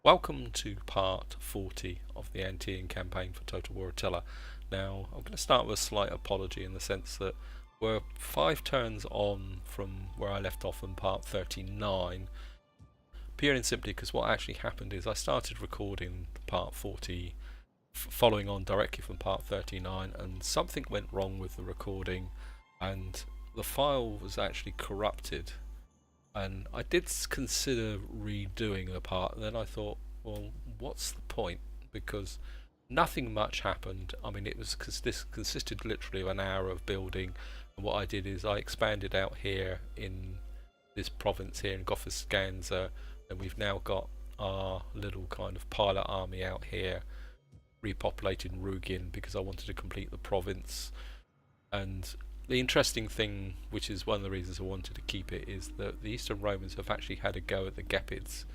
Welcome to part 40 of the Antean campaign for Total War Attila. Now, I'm going to start with a slight apology in the sense that we're 5 turns on from where I left off in part 39, purely and simply because what actually happened is I started recording part 40 following on directly from part 39, and something went wrong with the recording and the file was actually corrupted. And I did consider redoing the part, and then I thought, well, what's the point? Because nothing much happened. I mean, it was because this consisted literally of an hour of building, and what I did is I expanded out here in this province here in Gothiscanza, and we've now got our little kind of pilot army out here repopulating Rugin because I wanted to complete the province. And the interesting thing, which is one of the reasons I wanted to keep it, is that the Eastern Romans have actually had a go at the Gepids,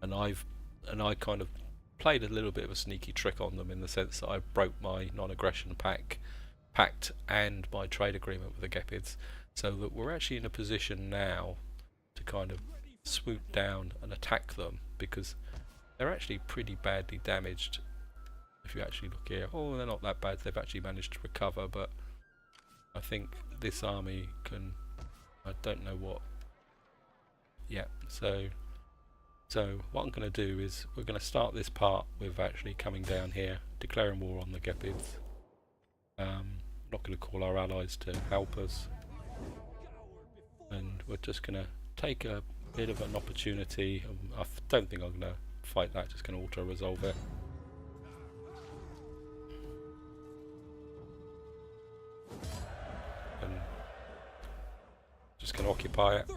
and I kind of played a little bit of a sneaky trick on them in the sense that I broke my non-aggression pact and my trade agreement with the Gepids, so that we're actually in a position now to kind of swoop down and attack them, because they're actually pretty badly damaged. If you actually look here, oh, they're not that bad. They've actually managed to recover, but I think this army can, I don't know what. Yeah, so what I'm going to do is we're going to start this part with actually coming down here, declaring war on the Gepids. Not going to call our allies to help us, and we're just going to take a bit of an opportunity. I don't think I'm going to fight that, just going to auto-resolve it. Just going to occupy it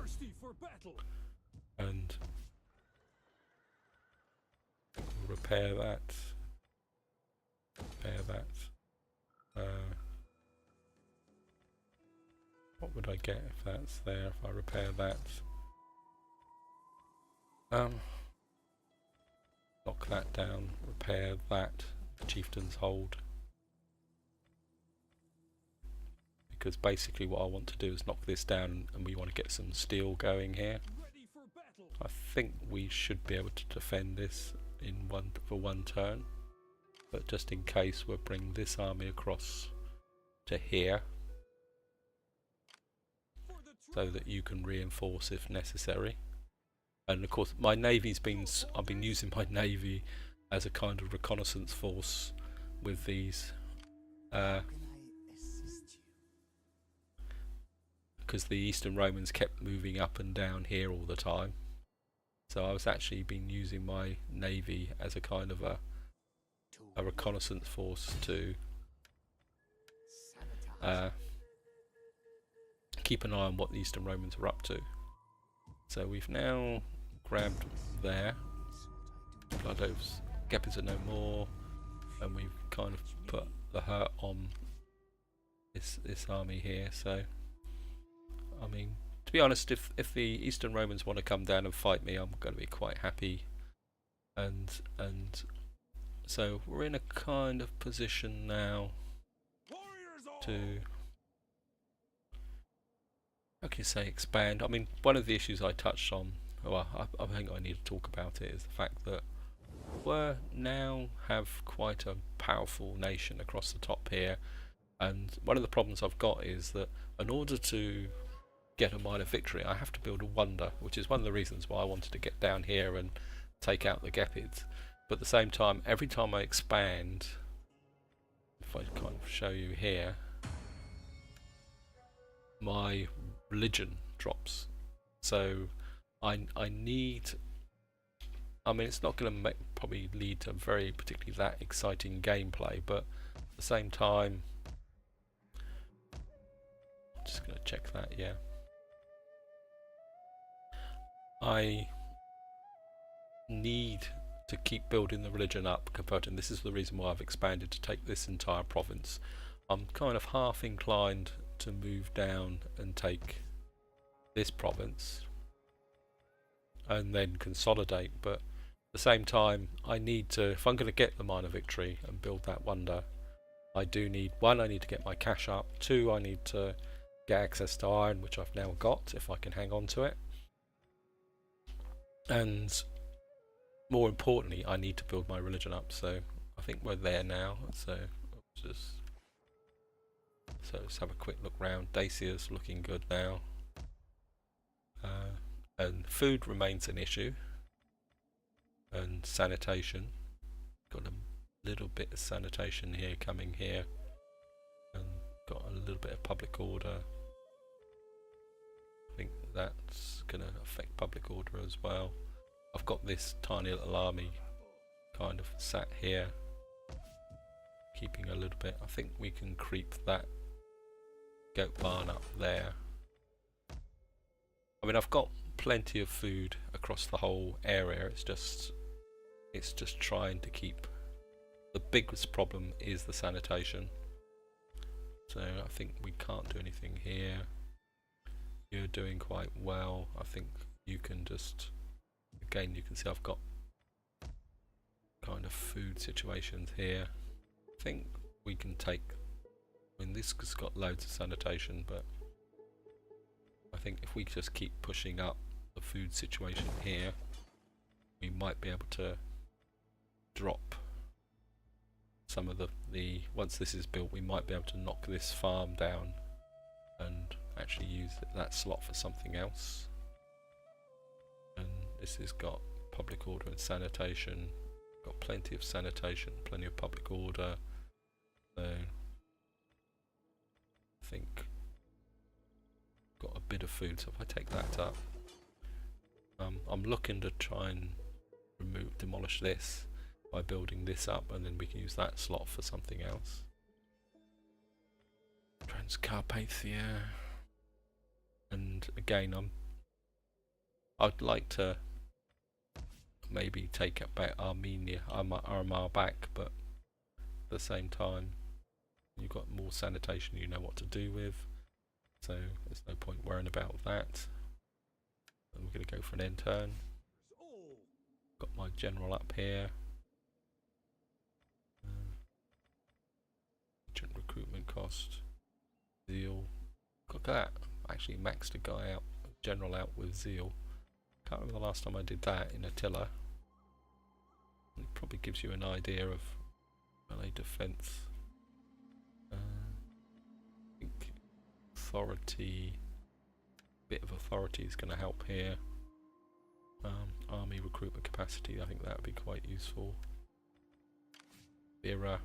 and repair that. What would I get if that's there? If I repair that, knock that down. Repair that. Chieftain's hold. Because basically what I want to do is knock this down, and we want to get some steel going here. I think we should be able to defend this in one turn, but just in case, we'll bring this army across to here so that you can reinforce if necessary. And of course my navy's I've been using my navy as a kind of reconnaissance force with these because the Eastern Romans kept moving up and down here all the time, so I was actually been using my navy as a kind of a reconnaissance force to keep an eye on what the Eastern Romans are up to. So we've now grabbed there. Those Gepids are no more, and we've kind of put the hurt on this army here. So I mean, to be honest, if the Eastern Romans want to come down and fight me, I'm going to be quite happy. And so we're in a kind of position now to, okay, say expand. I mean, one of the issues I touched on, well, I think I need to talk about it, is the fact that we now have quite a powerful nation across the top here, and one of the problems I've got is that in order to get a minor victory, I have to build a wonder, which is one of the reasons why I wanted to get down here and take out the Gepids. But at the same time, every time I expand, if I kind of show you here, my religion drops. So I need, I mean, it's not going to probably lead to very particularly that exciting gameplay, but at the same time, I'm just going to check that, yeah. I need to keep building the religion up, and this is the reason why I've expanded to take this entire province. I'm kind of half inclined to move down and take this province and then consolidate, but at the same time I need to, if I'm going to get the minor victory and build that wonder, I do need, one, I need to get my cash up, two, I need to get access to iron, which I've now got if I can hang on to it. And more importantly, I need to build my religion up. So I think we're there now. So let's have a quick look round. Dacia's looking good now, and food remains an issue, and sanitation. Got a little bit of sanitation here coming here, and got a little bit of public order. I think that's going to affect public order as well. I've got this tiny little army kind of sat here, keeping a little bit. I think we can creep that goat barn up there. I mean, I've got plenty of food across the whole area. It's just trying to keep. The biggest problem is the sanitation. So I think we can't do anything here. You're doing quite well. I think you can just, again, you can see I've got kind of food situations here. I think we can take, I mean, this has got loads of sanitation, but I think if we just keep pushing up the food situation here, we might be able to drop some of the once this is built, we might be able to knock this farm down and actually use that slot for something else. And this has got public order and sanitation, got plenty of sanitation, plenty of public order, so I think got a bit of food. So if I take that up, I'm looking to try and demolish this by building this up, and then we can use that slot for something else. Transcarpathia, and again, I'd like to maybe take up back Armenia, Armagh back, but at the same time, you've got more sanitation you know what to do with, so there's no point worrying about that. And we're going to go for an end turn. Got my general up here. Agent recruitment cost. Zeal. Look at that. I actually maxed a guy out, general out with zeal. Can't remember the last time I did that in Attila. It probably gives you an idea of melee defense. I think authority, bit of authority is going to help here. Army recruitment capacity, I think that would be quite useful. Vera.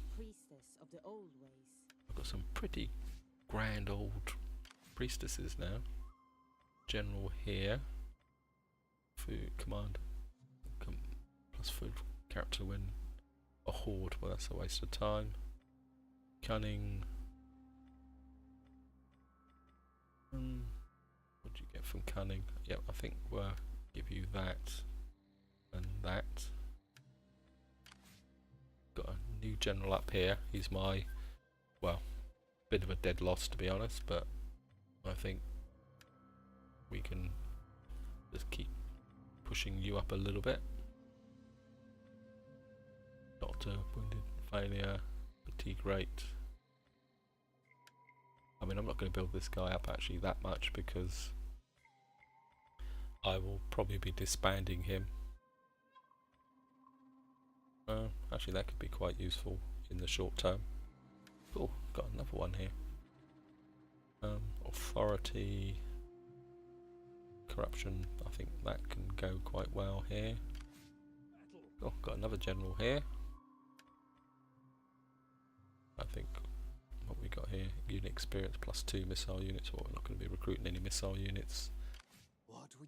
I've got some pretty grand old priestesses now. General here. Food command. Plus food character when a horde, well that's a waste of time. Cunning. What do you get from cunning? Yep, I think we'll give you that and that. Got a new general up here. He's my, well, bit of a dead loss to be honest, but I think we can just keep pushing you up a little bit. Doctor, wounded, failure, fatigue rate. I mean, I'm not going to build this guy up actually that much because I will probably be disbanding him. Actually, that could be quite useful in the short term. Oh, got another one here. Authority, corruption. I think that can go quite well here. Oh, got another general here. I think what we got here, unit experience plus 2 missile units. Well, we're not going to be recruiting any missile units.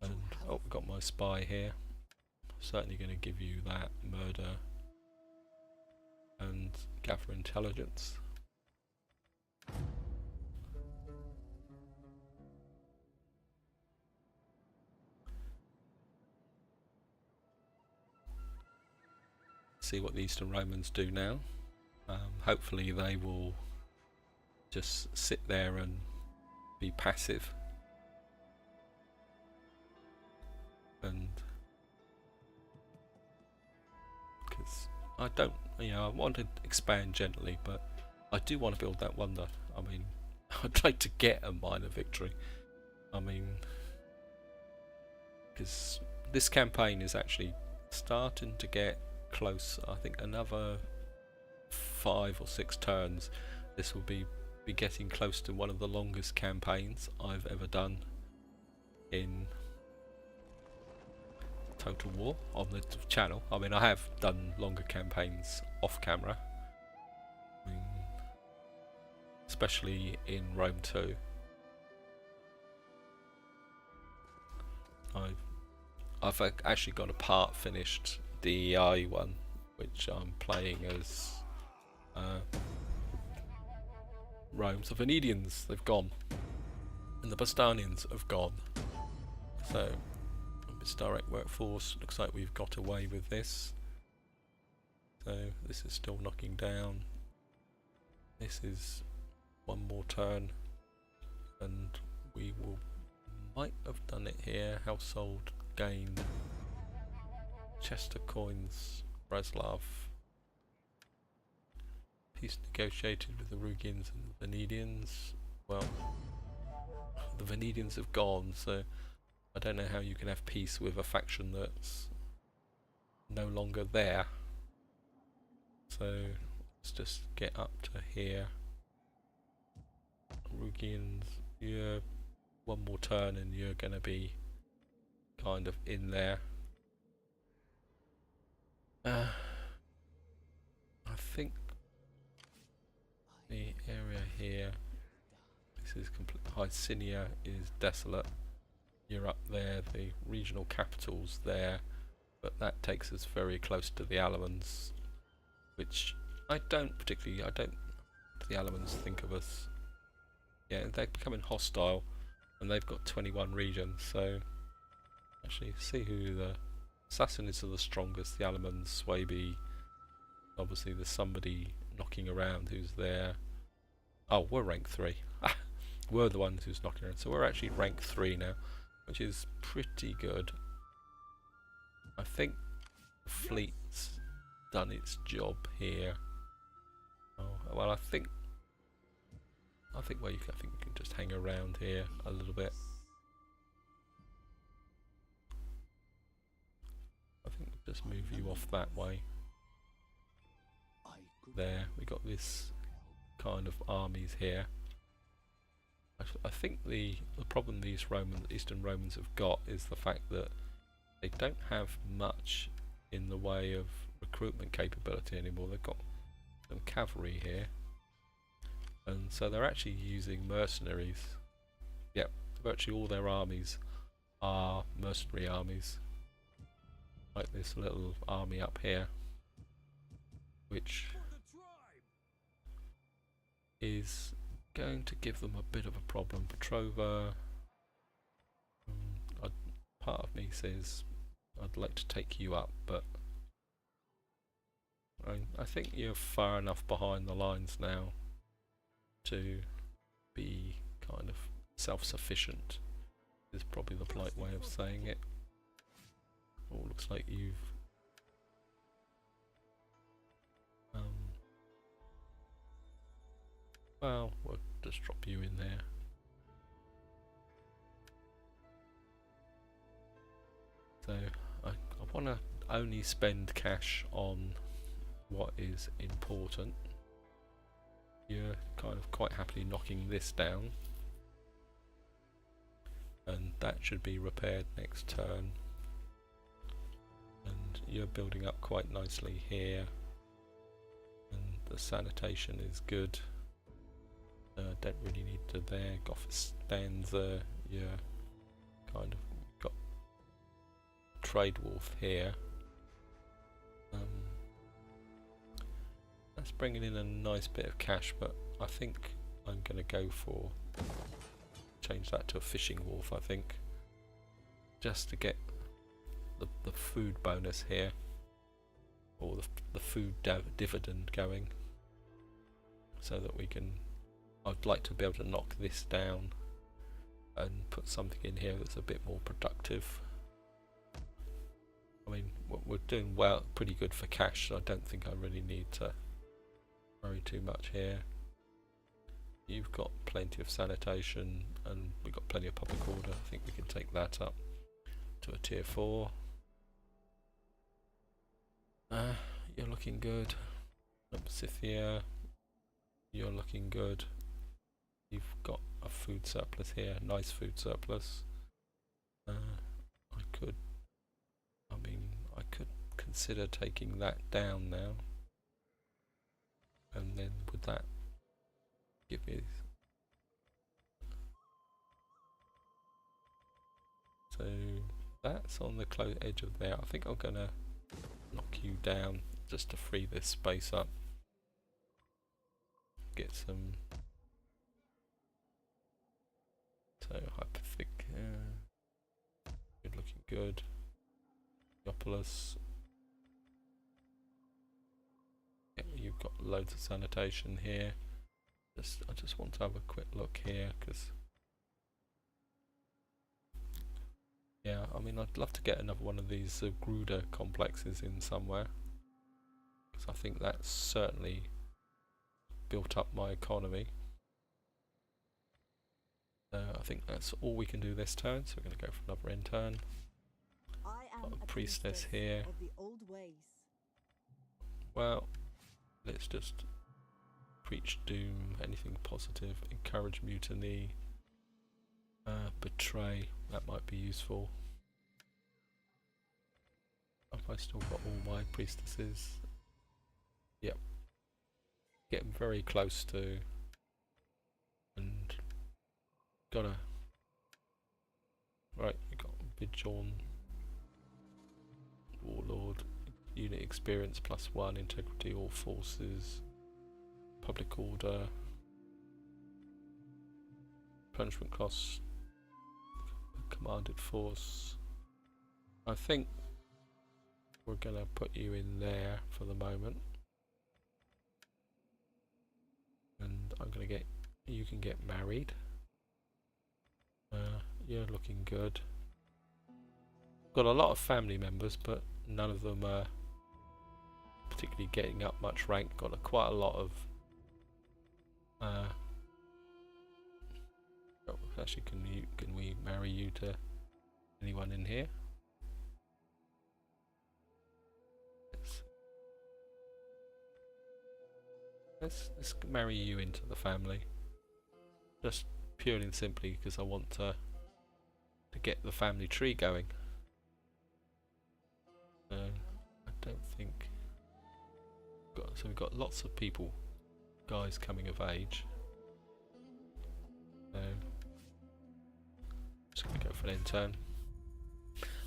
And oh, we've got my spy here. Certainly going to give you that murder and gather intelligence. See what the Eastern Romans do now. Hopefully they will just sit there and be passive. And because I don't, I want to expand gently, but I do want to build that wonder. I mean, I'd like to get a minor victory. I mean, because this campaign is actually starting to get close. I think another 5 or 6 turns, this will be getting close to one of the longest campaigns I've ever done in Total War on the channel. I mean, I have done longer campaigns off camera, I mean, especially in Rome 2. I've actually got a part finished DEI one, which I'm playing as Rome. So Venedians, they've gone, and the Bastanians have gone. So this direct workforce, looks like we've got away with this. So this is still knocking down. This is one more turn, and we might have done it here. Household gain, Chester coins, Braslav. Peace negotiated with the Rugians and the Venedians. Well, the Venedians have gone, so I don't know how you can have peace with a faction that's no longer there. So let's just get up to here. Rugians, you're one more turn and you're going to be kind of in there. I think the area here, this is complete. Hycinia is desolate. You're up there, the regional capital's there, but that takes us very close to the Alemans, which the Alemans think of us. Yeah, they're becoming hostile, and they've got 21 regions, so actually see who the Assassins are the strongest. The Alemans, Swaby, obviously there's somebody knocking around who's there. Oh, we're rank 3. We're the ones who's knocking around, so we're actually rank 3 now, which is pretty good. I think the fleet's done its job here. Oh, well, I think we can just hang around here a little bit. I think we'll just move you off that way. There, we got this kind of armies here. I think the problem these Eastern Romans have got is the fact that they don't have much in the way of recruitment capability anymore. They've got some cavalry here, and so they're actually using mercenaries. Yep, virtually all their armies are mercenary armies, like this little army up here, which is going to give them a bit of a problem. Petrova, part of me says I'd like to take you up, but I think you're far enough behind the lines now to be kind of self-sufficient, is probably the polite way of saying it. Oh, looks like you've well, we'll just drop you in there. So I want to only spend cash on what is important. You're kind of quite happily knocking this down, and that should be repaired next turn. And you're building up quite nicely here, and the sanitation is good. Don't really need to there. Gothic stanza, yeah, kind of got trade wharf here. That's bringing in a nice bit of cash, but I think I'm going to go for change that to a fishing wharf. I think just to get the food bonus here, or the food dividend going, so that we can. I'd like to be able to knock this down and put something in here that's a bit more productive. I mean, we're doing well, pretty good for cash, so I don't think I really need to worry too much here. You've got plenty of sanitation, and we've got plenty of public order. I think we can take that up to a tier 4. looking good. Scythia, you're looking good. You've got a food surplus here, nice food surplus. I could consider taking that down now. And then would that give me... So that's on the close edge of there. I think I'm gonna knock you down just to free this space up. Get some... So hyperthic, good, looking good. Neopolis. Yeah, you've got loads of sanitation here. I just want to have a quick look here, because yeah, I mean, I'd love to get another one of these Gruder complexes in somewhere, because I think that's certainly built up my economy. I think that's all we can do this turn, so we're going to go for another intern. Got a priestess here. Of the old ways. Well, let's just preach doom, anything positive, encourage mutiny, betray, that might be useful. Have I still got all my priestesses? Yep. Getting very close to, and gotta, right, we got Vigilon, Warlord, unit experience +1, integrity, all forces, public order, punishment costs, commanded force. I think we're gonna put you in there for the moment, and I'm gonna get, you can get married. You're looking good. Got a lot of family members, but none of them are particularly getting up much rank. Got quite a lot of oh, actually, can we marry you to anyone in here? Let's marry you into the family, just purely and simply because I want to get the family tree going. I don't think so we've got lots of people, guys coming of age. So just gonna go for an intern.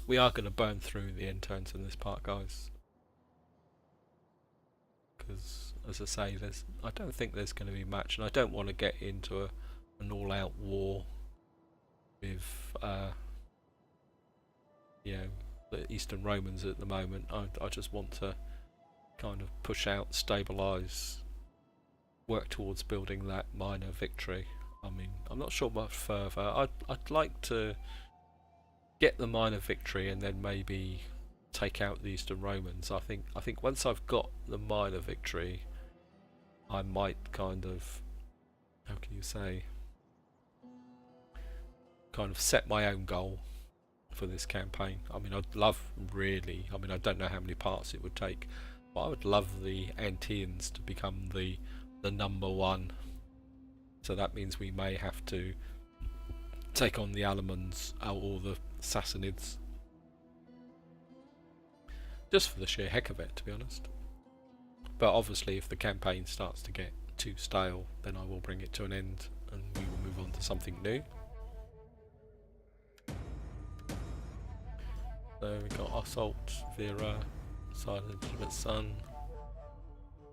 We are going to burn through the interns in this part, guys, because as I say, I don't think there's going to be much, and I don't want to get into an all-out war with you know, the Eastern Romans at the moment. I just want to kind of push out, stabilise, work towards building that minor victory. I mean, I'm not sure much further. I'd like to get the minor victory and then maybe take out the Eastern Romans. I think once I've got the minor victory, I might kind of, how can you say, kind of set my own goal for this campaign. I mean, I'd love, really, I mean, I don't know how many parts it would take, but I would love the Anteans to become the #1. So that means we may have to take on the Alamans or the Sassanids, just for the sheer heck of it, to be honest. But obviously if the campaign starts to get too stale, then I will bring it to an end and we will move on to something new. So we got Assault, Vera, Silent Legitimate Son.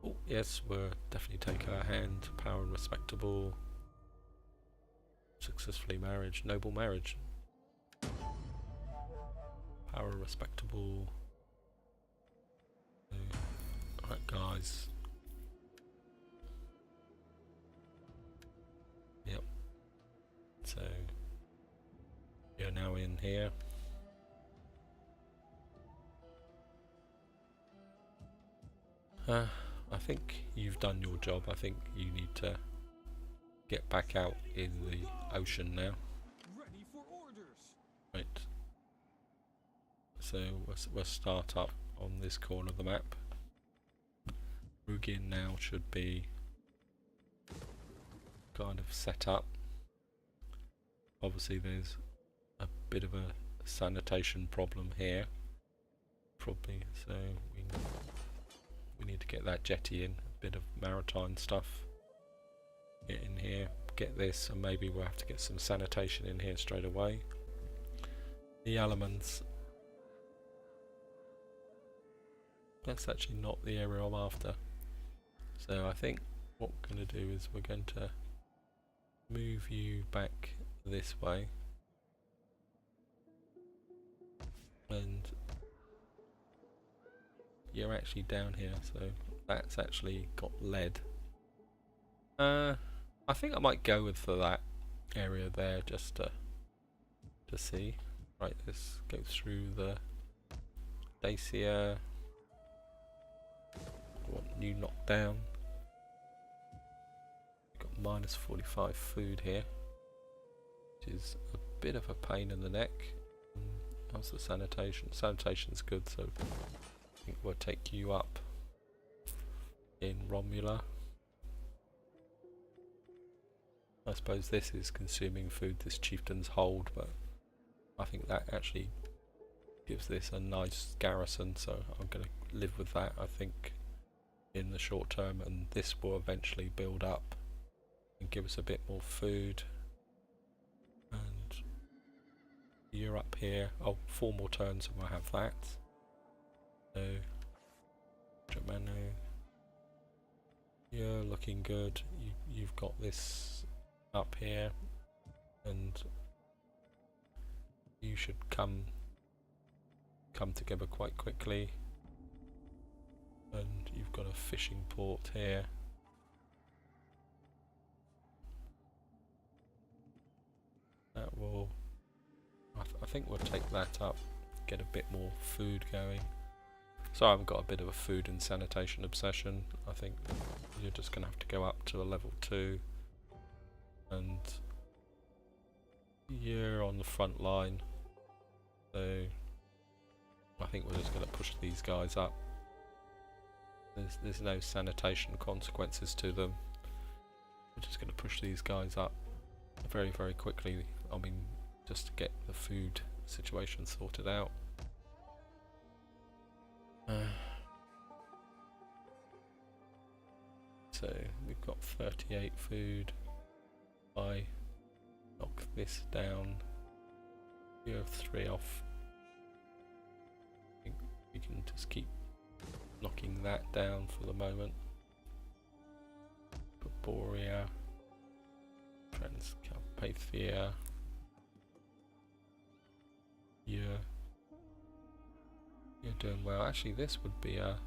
Oh yes, we're definitely taking our hand. Power and Respectable. Successfully marriage, Noble Marriage. Power and Respectable. Alright guys. Yep. So you're now in here. I think you've done your job. I think you need to get back out in the ocean now. Ready for orders. Right. So we'll start up on this corner of the map. Rugin now should be kind of set up. Obviously there's a bit of a sanitation problem here, probably, so we need to get that jetty in, a bit of maritime stuff, get in here, get this, and maybe we'll have to get some sanitation in here straight away. The elements, that's actually not the area I'm after, so I think what we're going to do is we're going to move you back this way, and you're actually down here, so that's actually got lead. I think I might go with that area there just to see. Right, let's go through the Dacia. I want you knocked down. We've got minus 45 food here, which is a bit of a pain in the neck. How's the sanitation? Sanitation's good, so I think we'll take you up in Romula. I suppose this is consuming food, this chieftain's hold, but I think that actually gives this a nice garrison, so I'm going to live with that, I think, in the short term, and this will eventually build up and give us a bit more food. And you're up here. Oh, 4 more turns and we'll have that. So, Germano, you're looking good. You've got this up here, and you should come together quite quickly. And you've got a fishing port here. That will, I think we'll take that up, get a bit more food going. So I've got a bit of a food and sanitation obsession. I think you're just going to have to go up to a level 2, and you're on the front line, so I think we're just going to push these guys up. There's no sanitation consequences to them. We're just going to push these guys up very, very quickly. I mean, just to get the food situation sorted out. So we've got 38 food. I knock this down. You have 3 off. I think we can just keep knocking that down for the moment. Borea, Transcarpathia. You're doing well. Actually, this would be a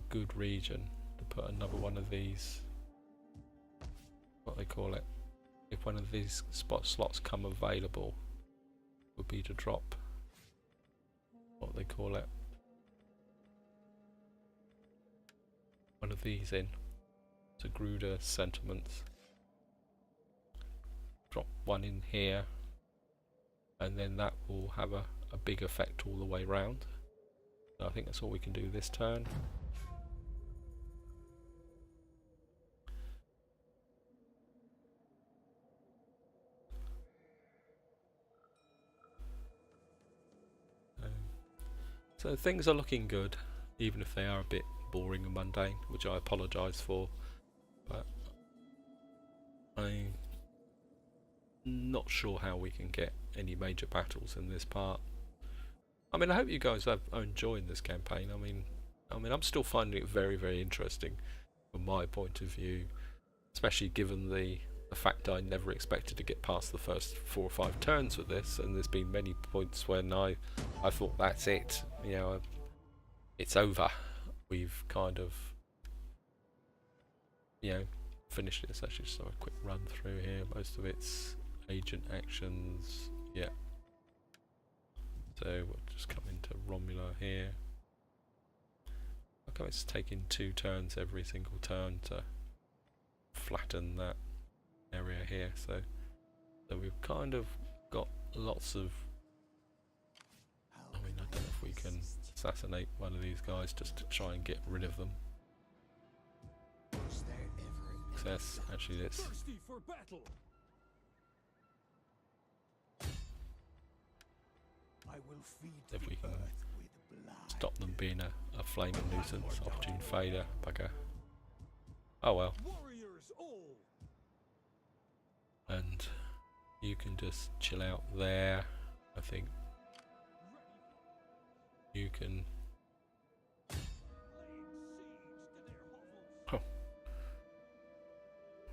good region to put another one of these. What they call it? If one of these slots come available, would be to drop. What they call it? One of these in. To Gruder sentiments. Drop one in here, and then that will have a big effect all the way round. So I think that's all we can do this turn. So things are looking good, even if they are a bit boring and mundane, which I apologise for, but I'm not sure how we can get any major battles in this part. I mean, I hope you guys are enjoying this campaign. I mean, I'm still finding it very, very interesting from my point of view, especially given the fact I never expected to get past the first 4 or 5 turns with this, and there's been many points when I thought that's it, you know, it's over. We've kind of, you know, finished this. Actually, just a quick run through here. Most of it's agent actions, yeah. So we'll just come into Romula here. Okay, it's taking 2 turns every single turn to flatten that area here. So we've kind of got lots of. I mean, I don't know if we can assassinate one of these guys just to try and get rid of them. Success. Actually, let's Thirsty for battle. I will feed if we the can earth with blood. stop them being a flaming nuisance. Opportune failure. Bugger. Oh well. Warriors all. And you can just chill out there. I think you can. Oh.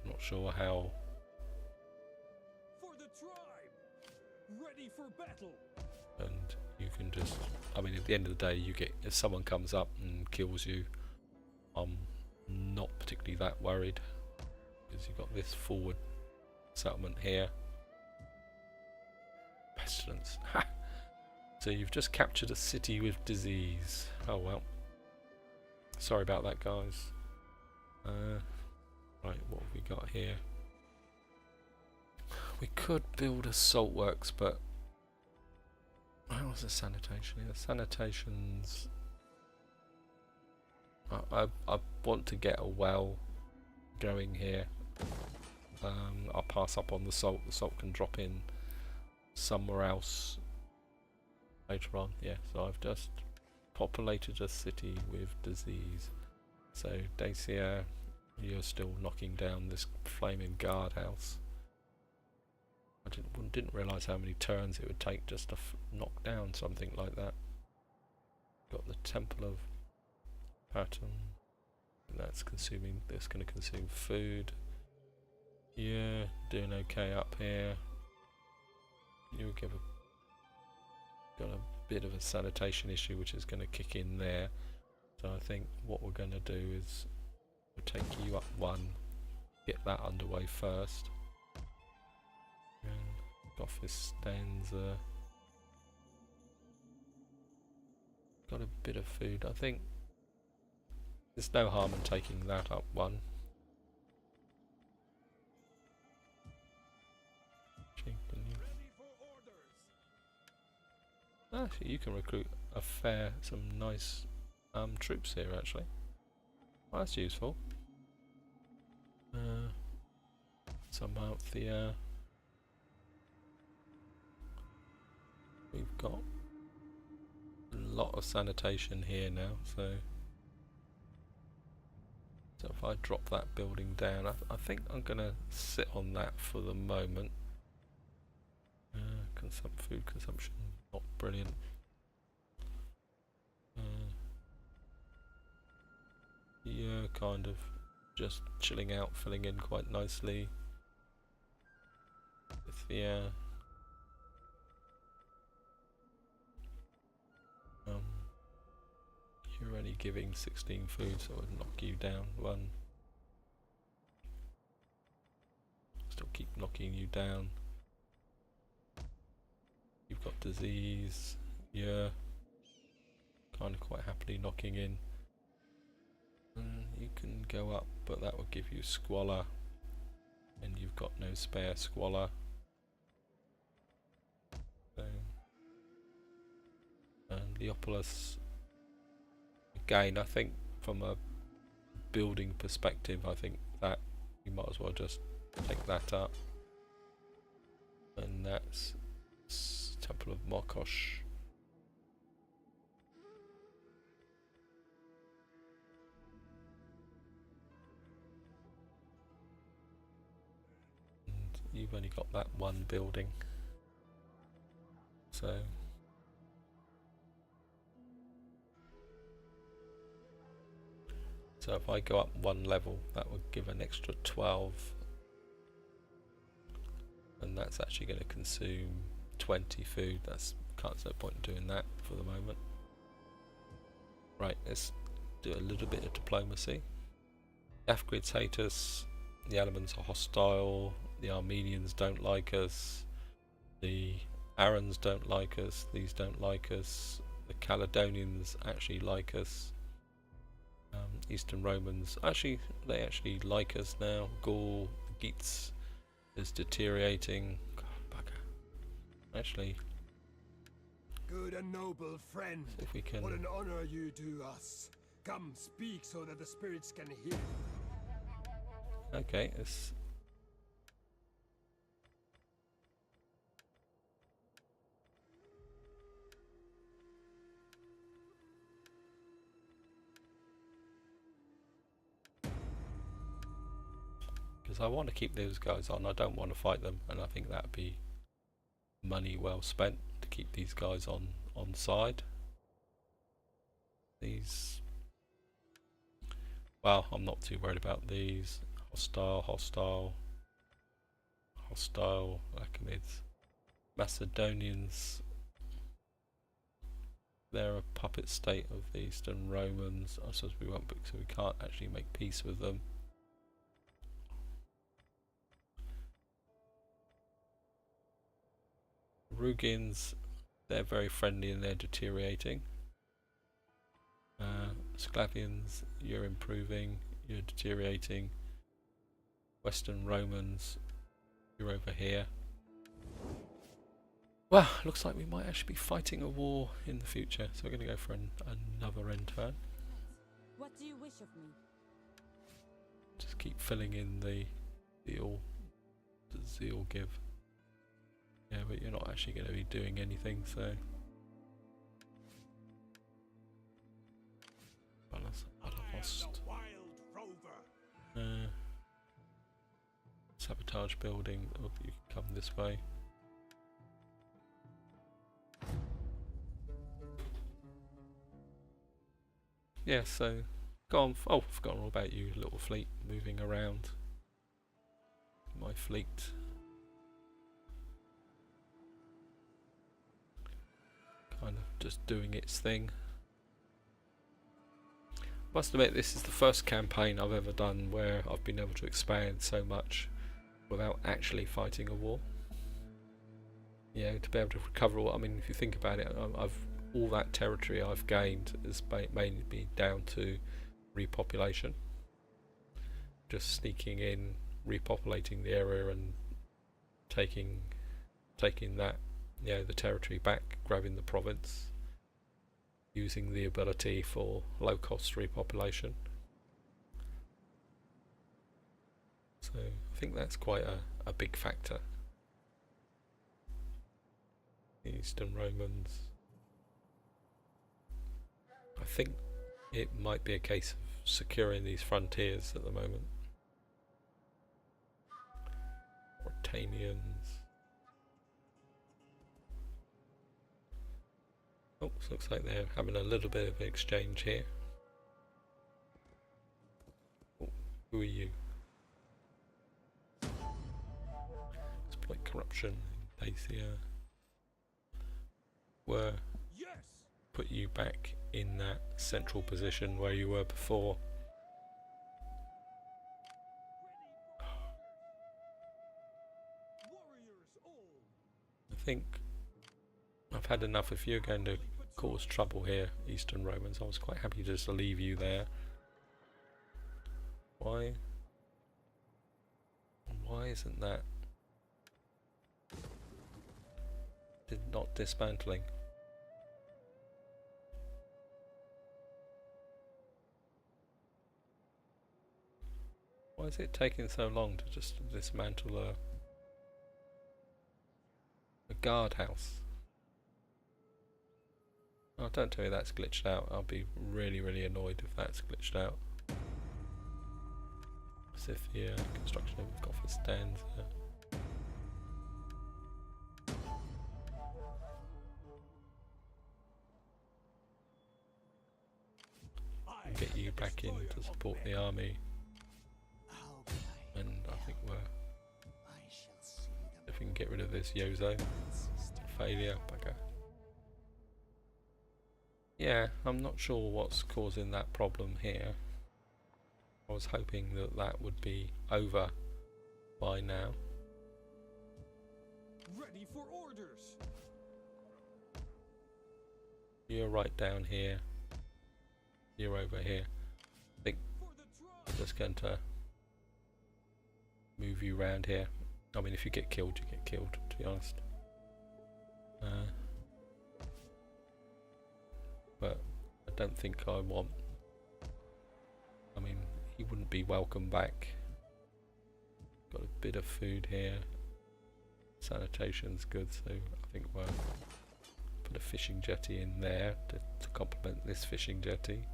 I'm not sure how. For the tribe. Ready for battle. And you can just. I mean, at the end of the day, you get if someone comes up and kills you. I'm not particularly that worried because you've got this forward settlement here. Pestilence. Ha! So you've just captured a city with disease. Oh well. Sorry about that, guys. Right, what have we got here? We could build a salt works, but how's the sanitation here? Sanitation's. I want to get a well going here. I'll pass up on the salt. The salt can drop in somewhere else later on. Yeah, so I've just populated a city with disease. So Dacia, you're still knocking down this flaming guardhouse. I didn't realise how many turns it would take just to knock down something like that. Got the Temple of Pattern. That's consuming. That's going to consume food. Yeah, doing okay up here. You'll give got a bit of a sanitation issue, which is going to kick in there. So I think what we're going to do is we'll take you up one, get that underway first. And office stanza. Got a bit of food. I think there's no harm in taking that up one. Actually, you can recruit some nice troops here. Actually, well, that's useful. Some out the. We've got a lot of sanitation here now, so if I drop that building down, I think I'm gonna sit on that for the moment. Food consumption, not brilliant. Yeah, kind of just chilling out, filling in quite nicely. With the you're only giving 16 food, so I'd knock you down one. Still keep knocking you down. You've got disease, yeah. Kind of quite happily knocking in. You can go up, but that will give you squalor, and you've got no spare squalor. So, and Leopolis, again, I think from a building perspective, I think that you might as well just take that up, and that's Temple of Mokosh. And you've only got that one building. So if I go up one level, that would give an extra 12. And that's actually going to consume 20 food. There's no point in doing that for the moment. Right, let's do a little bit of diplomacy. Afgrids hate us, the Elements are hostile, the Armenians don't like us, the Arans don't like us, these don't like us, the Caledonians actually like us, Eastern Romans, they actually like us now. Gaul, the Geats is deteriorating. God, bugger. Actually, Good and noble friend. See if we can. What an honor you do us. Come, speak so that the spirits can hear. Okay, it's. Because I want to keep those guys on, I don't want to fight them, and I think that'd be money well spent to keep these guys on side. These, well, I'm not too worried about these. Hostile, hostile, hostile, Laconids. Macedonians, they're a puppet state of the Eastern Romans. I suppose we won't, so we can't actually make peace with them. Rugins, they're very friendly and they're deteriorating. Sclavians, you're improving, you're deteriorating. Western Romans, you're over here. Well, looks like we might actually be fighting a war in the future, so we're going to go for another end turn. What do you wish of me? Just keep filling in the zeal give. Yeah, but you're not actually going to be doing anything, so. Sabotage building. Oh, you can come this way. Yeah, so go on. Oh, I've forgotten all about you, little fleet moving around. My fleet. Kind of just doing its thing. Must admit, this is the first campaign I've ever done where I've been able to expand so much without actually fighting a war. You know, to be able to recover all. I mean, if you think about it, all that territory I've gained has mainly been down to repopulation. Just sneaking in, repopulating the area, and taking that, you know, the territory back, grabbing the province, using the ability for low-cost repopulation. So I think that's quite a big factor. The Eastern Romans. I think it might be a case of securing these frontiers at the moment. Attanians. Oh, so looks like they're having a little bit of an exchange here. Oh, who are you? Exploit corruption, Dacia. Put you back in that central position where you were before. I think I've had enough. If you're going to cause trouble here, Eastern Romans, I was quite happy to just leave you there. Why isn't that not dismantling? Why is it taking so long to just dismantle a guardhouse? Oh, don't tell me that's glitched out. I'll be really, really annoyed if that's glitched out. Scythia, construction of office stands. Get you back in to support the army. And I think if we can get rid of this Yozo failure, bugger. Yeah, I'm not sure what's causing that problem here. I was hoping that that would be over by now. Ready for orders. You're right down here. You're over here. I think I'm just going to move you around here. I mean, if you get killed, you get killed, to be honest. but I don't think I want. I mean, he wouldn't be welcome back. Got a bit of food here. Sanitation's good, so I think we'll put a fishing jetty in there to complement this fishing jetty.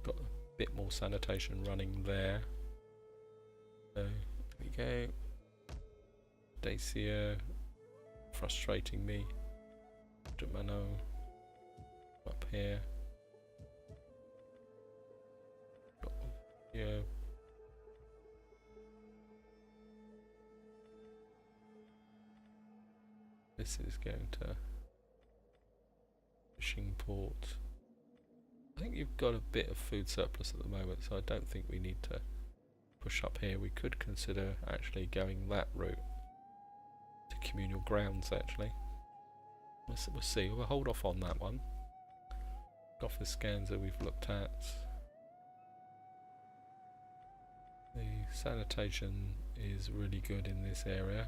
Got a bit more sanitation running there. So here we go. Dacia frustrating me. Germano up here. Got here. This is going to fishing port. I think you've got a bit of food surplus at the moment, so I don't think we need to push up here. We could consider actually going that route to communal grounds actually. We'll see. We'll hold off on that one. Office scans that we've looked at. The sanitation is really good in this area.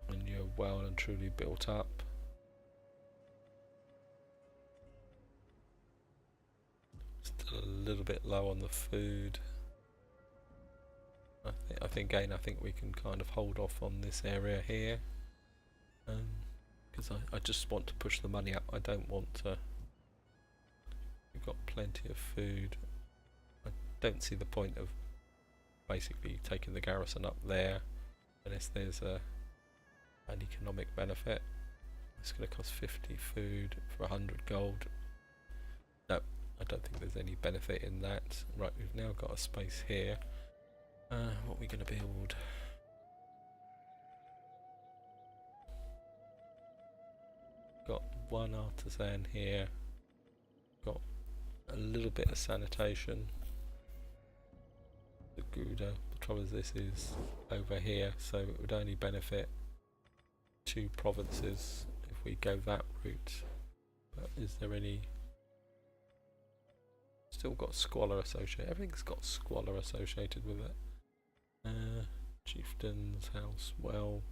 And you're well and truly built up. Still a little bit low on the food. I think we can kind of hold off on this area here, because I just want to push the money up. I don't want to. We've got plenty of food. I don't see the point of basically taking the garrison up there unless there's an economic benefit. It's going to cost 50 food for 100 gold. No, I don't think there's any benefit in that. Right, we've now got a space here. What are we going to build? Got one artisan here. Got a little bit of sanitation. The Gouda. The trouble is this is over here, so it would only benefit 2 provinces if we go that route. But is there any? Still got squalor associated. Everything's got squalor associated with it. Chieftain's house. Well,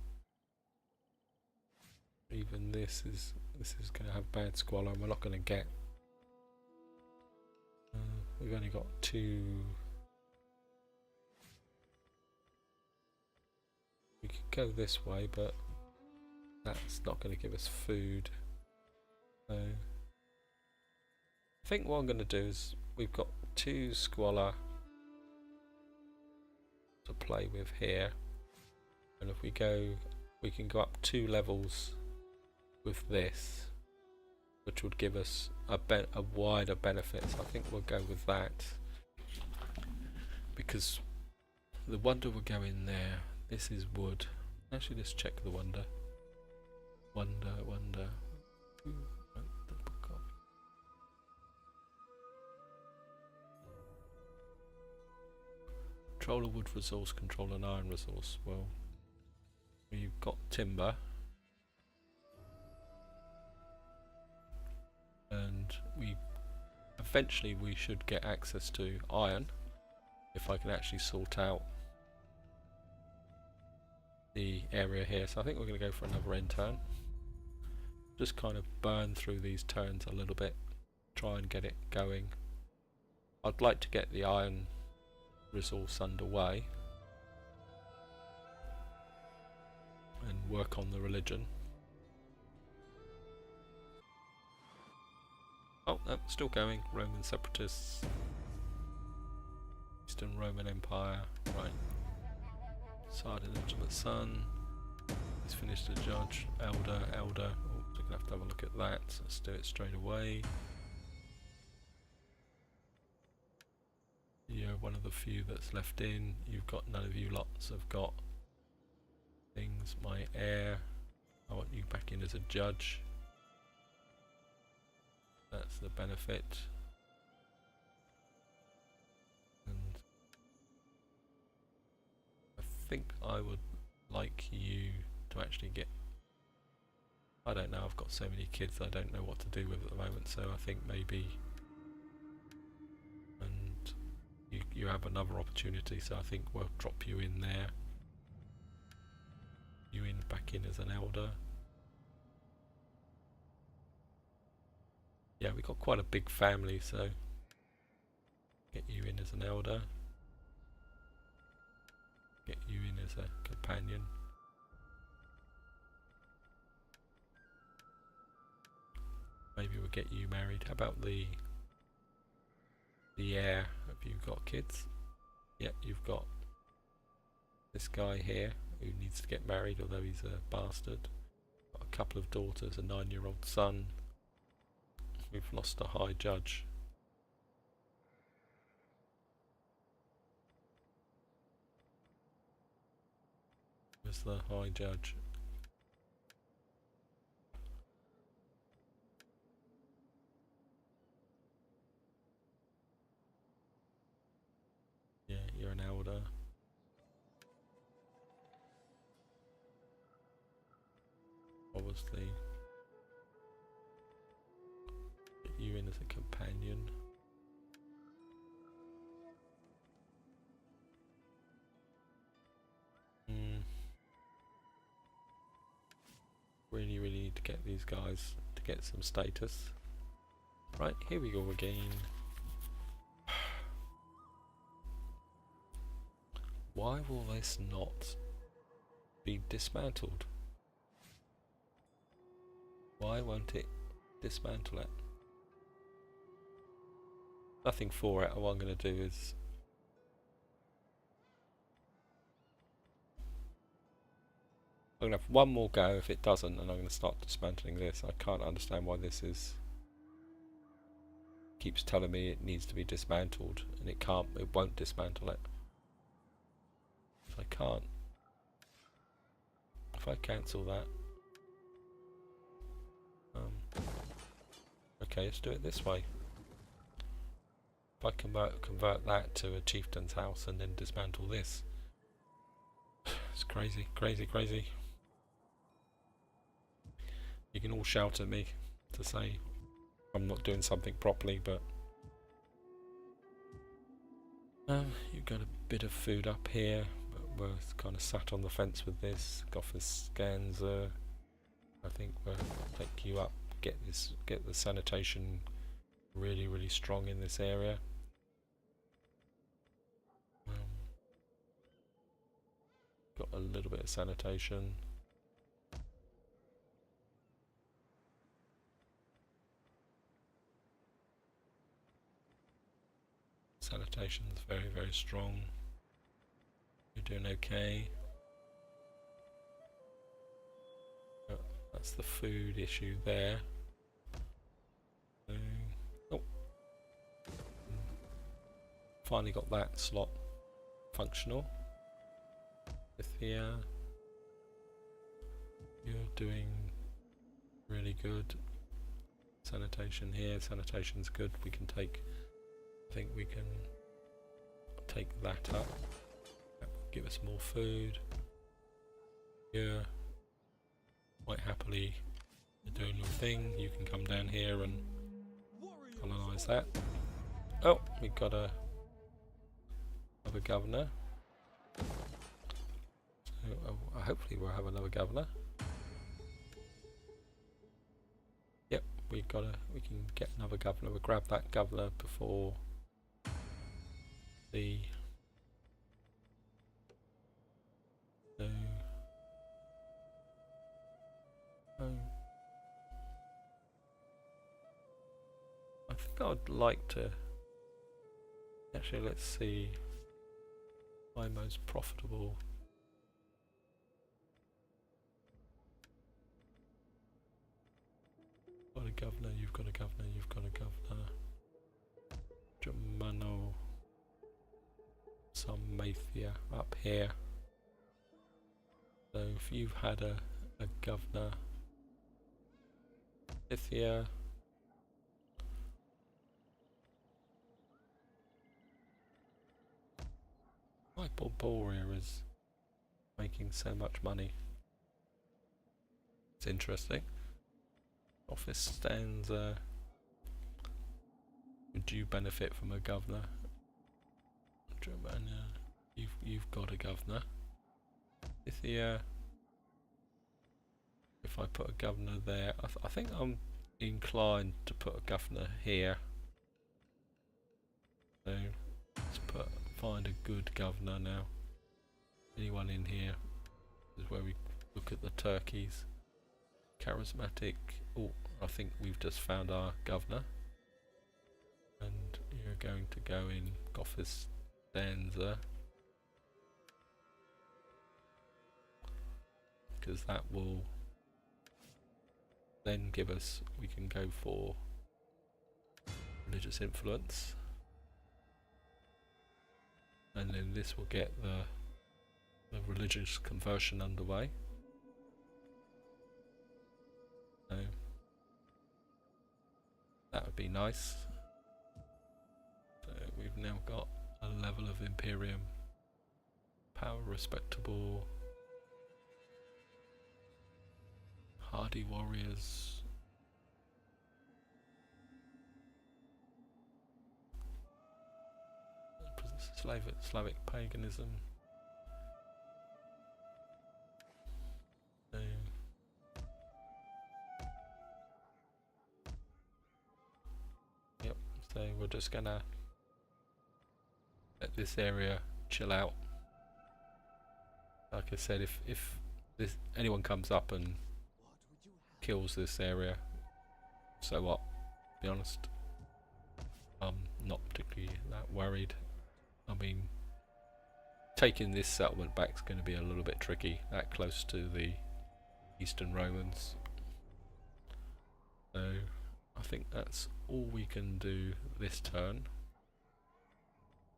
even this is going to have bad squalor, and we're not going to get. We've only got 2. We could go this way, but that's not going to give us food. So I think what I'm going to do is we've got 2 squalor to play with here, and if we go, we can go up 2 levels with this, which would give us a wider benefit. So I think we'll go with that, because the wonder will go in there. This is wood. Actually, let's check the wonder. Wonder. Control a wood resource, control an iron resource. Well, we've got timber, and eventually we should get access to iron if I can actually sort out the area here. So I think we're going to go for another end turn. Just kind of burn through these turns a little bit, try and get it going. I'd like to get the iron resource underway and work on the religion. Oh, no, still going. Roman separatists, Eastern Roman Empire. Right. Sard illegitimate son. He's finished a judge. Elder. Oh, we're gonna have to have a look at that. Let's do it straight away. You're one of the few that's left in. You've got, none of you lots have got things. My heir, I want you back in as a judge. That's the benefit. And I think I would like you to actually get, I don't know, I've got so many kids I don't know what to do with at the moment, so I think maybe, and you have another opportunity, so I think we'll drop you in there. You in back in as an elder. Yeah, we got quite a big family, so get you in as an elder. Get you in as a companion. Maybe we'll get you married. How about the heir? Have you got kids? Yeah, you've got this guy here who needs to get married, although he's a bastard. Got a couple of daughters, a 9-year-old son. We've lost a high judge. Where's the high judge? Yeah, you're an elder. Obviously, get you in as a companion. Really need to get these guys to get some status. Right, here we go again. Why will this not be dismantled? Why won't it dismantle it? Nothing for it. What I'm going to do is I'm going to have one more go. If it doesn't, and I'm going to start dismantling this. I can't understand why this is keeps telling me it needs to be dismantled, and it won't dismantle it. So I can't. If I cancel that, okay, let's do it this way. If I convert that to a chieftain's house and then dismantle this, it's crazy, crazy, crazy. You can all shout at me to say I'm not doing something properly, but you've got a bit of food up here, but we're kind of sat on the fence with this. Goffus scans. I think we'll take you up. Get the sanitation really strong in this area. Got a little bit of sanitation. Sanitation's very strong. You're doing okay. That's the food issue there. Oh. Finally got that slot functional. Here, you're doing really good. Sanitation here, sanitation's good. We can take, I think we can take that up. That will give us more food. Here, quite happily, you're doing your thing. You can come down here and colonise that. Oh, we've got another governor. Hopefully we'll have another governor. Yep, we can get another governor. We'll grab that governor before the I think I'd like to actually, let's see, my most profitable. Got a governor, you've got a governor, you've got a governor. Germano Sarmathia up here. So if you've had a governor, Lithia, my Borboria is making so much money. It's interesting. Office stands. Would you benefit from a governor? You've got a governor. Lithia, if I put a governor there. I think I'm inclined to put a governor here. So let's find a good governor now. Anyone in here? This is where we look at the turkeys. Charismatic. Oh, I think we've just found our governor. And you're going to go in Gothis Danza. Because that will then give us, we can go for religious influence. And then this will get the religious conversion underway. So that would be nice. So we've now got a level of Imperium. Power respectable. Hardy warriors. Slavic paganism. So yep, so we're just gonna let this area chill out. Like I said, if anyone comes up and kills this area, so what? To be honest, I'm not particularly that worried. I mean, taking this settlement back is going to be a little bit tricky, that close to the Eastern Romans. So I think that's all we can do this turn.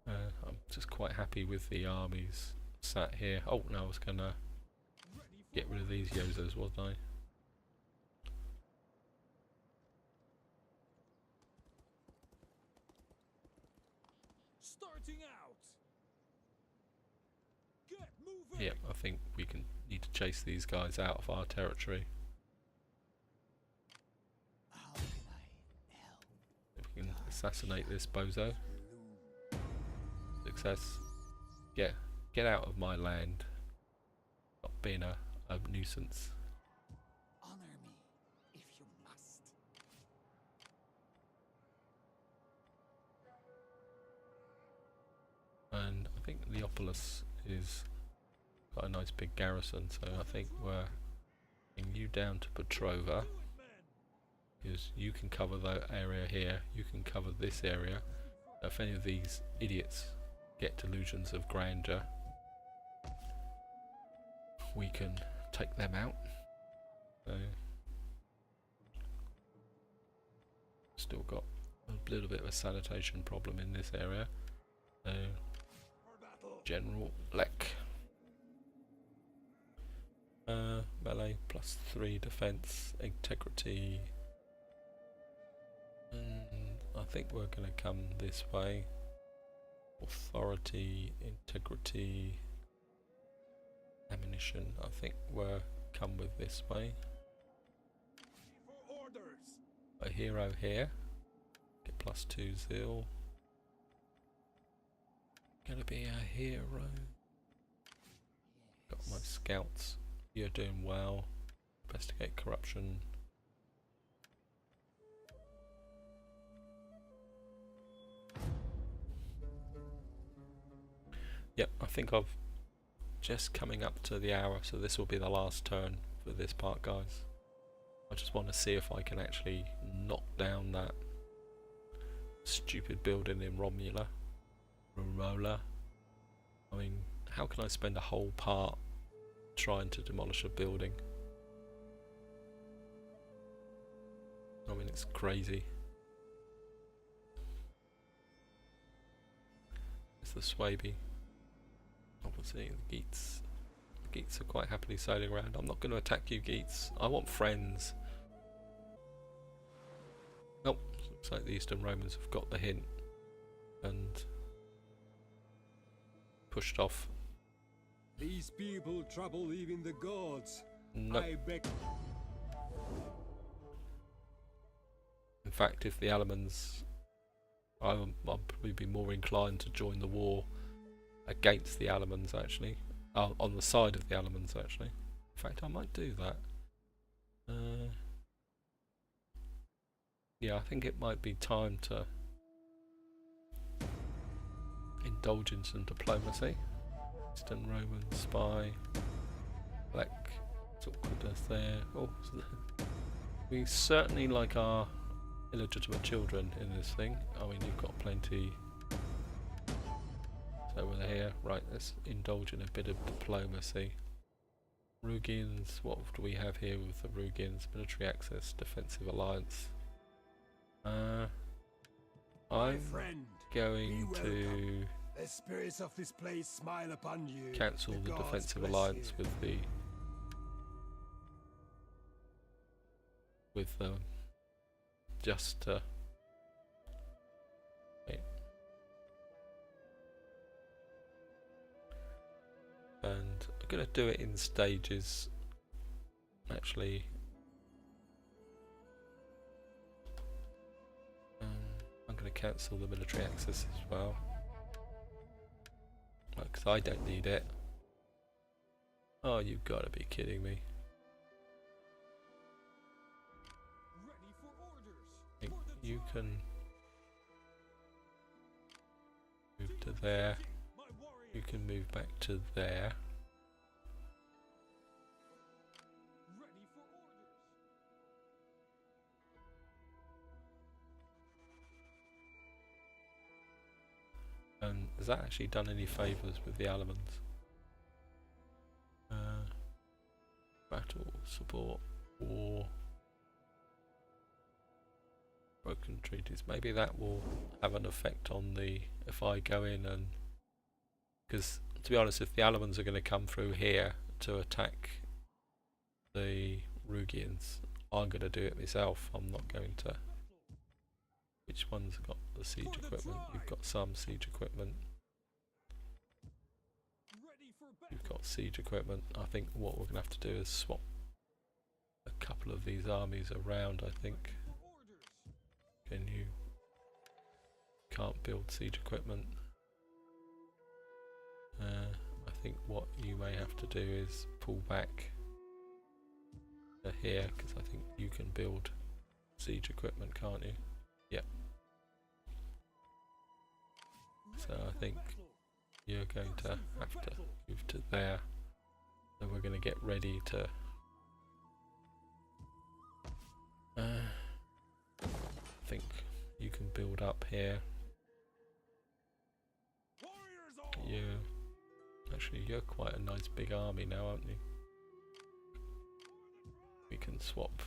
I'm just quite happy with the armies sat here. Oh no, I was going to get rid of these Yozos, wasn't I? Starting out. Get moving. Yep, I think we need to chase these guys out of our territory. How can I help? If we can assassinate this bozo. Success. Get out of my land. Stop being a nuisance. Honor me if you must. And I think Leopolis is got a nice big garrison, so I think we're bringing you down to Petrova, because you can cover the area here, you can cover this area. If any of these idiots get delusions of grandeur, we can take them out. So still got a little bit of a sanitation problem in this area. So General Lek. Melee +3 defense, integrity. And I think we're going to come this way. Authority, integrity, ammunition. I think we're come with this way. For orders. A hero here. Get +2 zeal. Gonna be a hero. Got my scouts. You're doing well. Investigate corruption. Yep, I think I've just coming up to the hour, so this will be the last turn for this part, guys. I just want to see if I can actually knock down that stupid building in Romola. I mean, how can I spend a whole part trying to demolish a building? I mean, it's crazy. It's the Swaby. Obviously, the Geats. The Geats are quite happily sailing around. I'm not going to attack you, Geats. I want friends. Nope. Looks like the Eastern Romans have got the hint and pushed off. These people trouble even the gods. Nope. I beg. In fact, if the Alemans, I'll probably be more inclined to join the war against the Alemans, actually. On the side of the Alemans, actually. In fact, I might do that. yeah, I think it might be time to indulge in some diplomacy. Eastern Roman spy, black awkwardness there. Oh, we certainly like our illegitimate children in this thing. I mean, you've got plenty. So over here, right, let's indulge in a bit of diplomacy. Rugians, what do we have here with the Rugians? Military access, defensive alliance. I'm going to the spirits of this place smile upon you. Cancel the gods defensive bless alliance you. with just wait. And I'm gonna do it in stages. Actually, I'm gonna cancel the military access as well. Because I don't need it. Oh, you've got to be kidding me. Ready for orders. I think you can move to there. You can move back to there. Ready for orders. And has that actually done any favours with the Alamans? Battle, support, war, broken treaties. Maybe that will have an effect on the, if I go in and, because to be honest, if the Alamans are going to come through here to attack the Rugians, I'm going to do it myself. I'm not going to. Which one's got the siege equipment? You've got some siege equipment. You've got siege equipment. I think what we're going to have to do is swap a couple of these armies around, I think. Can you? Can't build siege equipment. I think what you may have to do is pull back to here, because I think you can build siege equipment, can't you? Yep. So I think you're going to have to move to there. So we're going to get ready to I think you can build up here. Actually, you're quite a nice big army now, aren't you? We can swap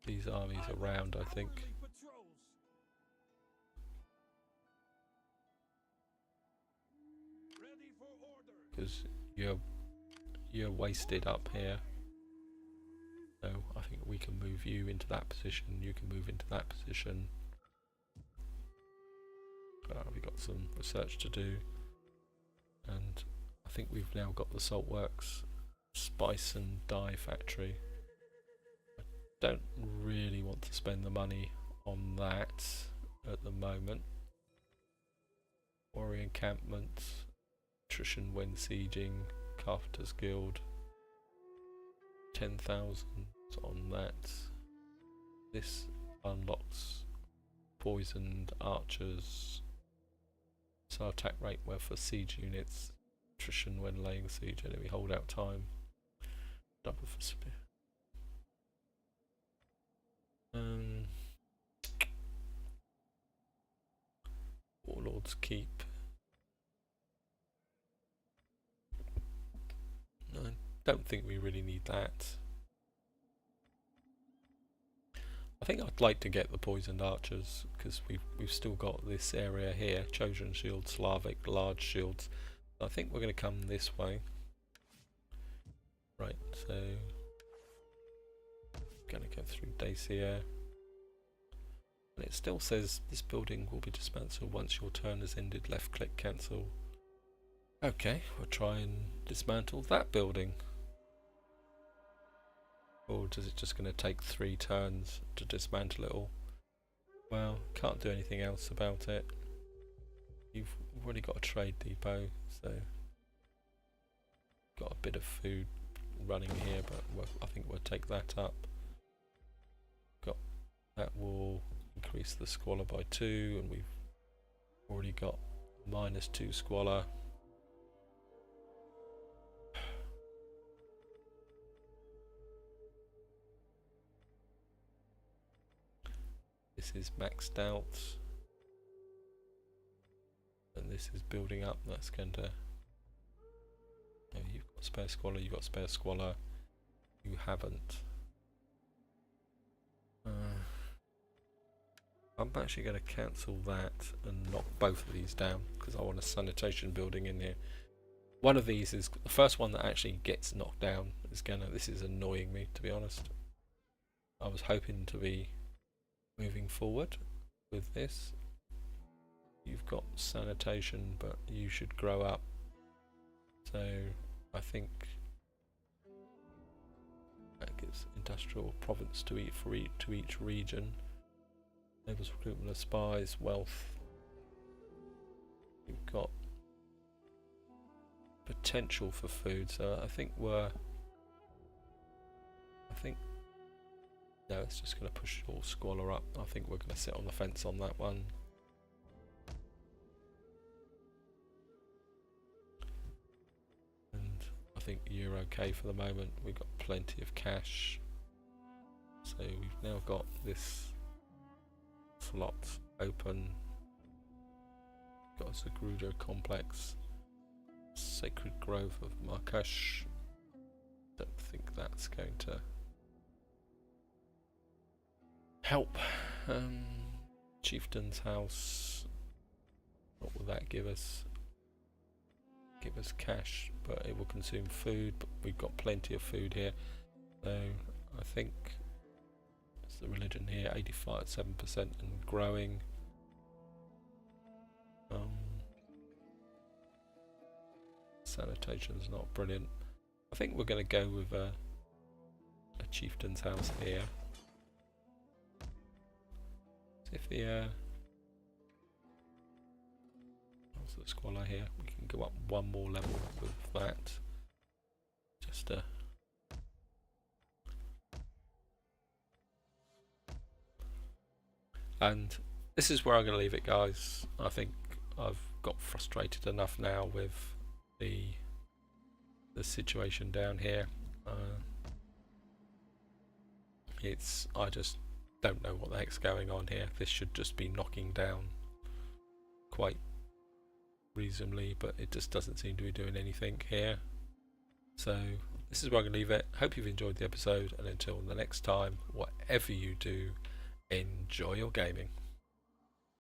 these armies around, I think. Because you're wasted up here. So I think we can move you into that position, you can move into that position. We've got some research to do. And I think we've now got the Saltworks spice and dye factory. I don't really want to spend the money on that at the moment. Warrior encampment, attrition when sieging, Carpenter's Guild, 10,000 on that. This unlocks poisoned archers. So attack rate where for siege units, attrition when laying siege, enemy holdout time, double for spear. Warlords Keep. No, I don't think we really need that. I think I'd like to get the poisoned archers because we've still got this area here, Chosen Shield, Slavic, large shields. I think we're going to come this way. Right, so going to go through Dacier. And it still says this building will be dismantled once your turn has ended. Left click cancel. Okay, we'll try and dismantle that building. Or is it just going to take 3 turns to dismantle it all? Well, can't do anything else about it. You've already got a trade depot, so got a bit of food running here, but I think we'll take that up. Got That will increase the squalor by 2, and we've already got -2 squalor. This is maxed out, and this is building up. That's going to. Oh, you've got spare squalor. You've got spare squalor. You haven't. I'm actually going to cancel that and knock both of these down because I want a sanitation building in here. One of these is the first one that actually gets knocked down. Is gonna. This is annoying me, to be honest. I was hoping to be moving forward with this. You've got sanitation, but you should grow up. So I think that gives industrial province to each region. Enables recruitment of spies, wealth. We've got potential for food, so I think no, it's just going to push all squalor up. I think we're going to sit on the fence on that one. And I think you're okay for the moment. We've got plenty of cash. So we've now got this slot open. Got a Zagrudo complex. Sacred Grove of Markash. Don't think that's going to help. Chieftain's house. What will that give us? Give us cash, but it will consume food. But we've got plenty of food here, so I think it's the religion here, 85.7% and growing. Sanitation's not brilliant. I think we're going to go with a chieftain's house here. If the what's the squalor here? We can go up one more level with that. Just and this is where I'm going to leave it, guys. I think I've got frustrated enough now with the situation down here. I just don't know what the heck's going on here. This should just be knocking down quite reasonably, but it just doesn't seem to be doing anything here. So this is where I'm going to leave it. Hope you've enjoyed the episode, and until the next time, whatever you do, enjoy your gaming.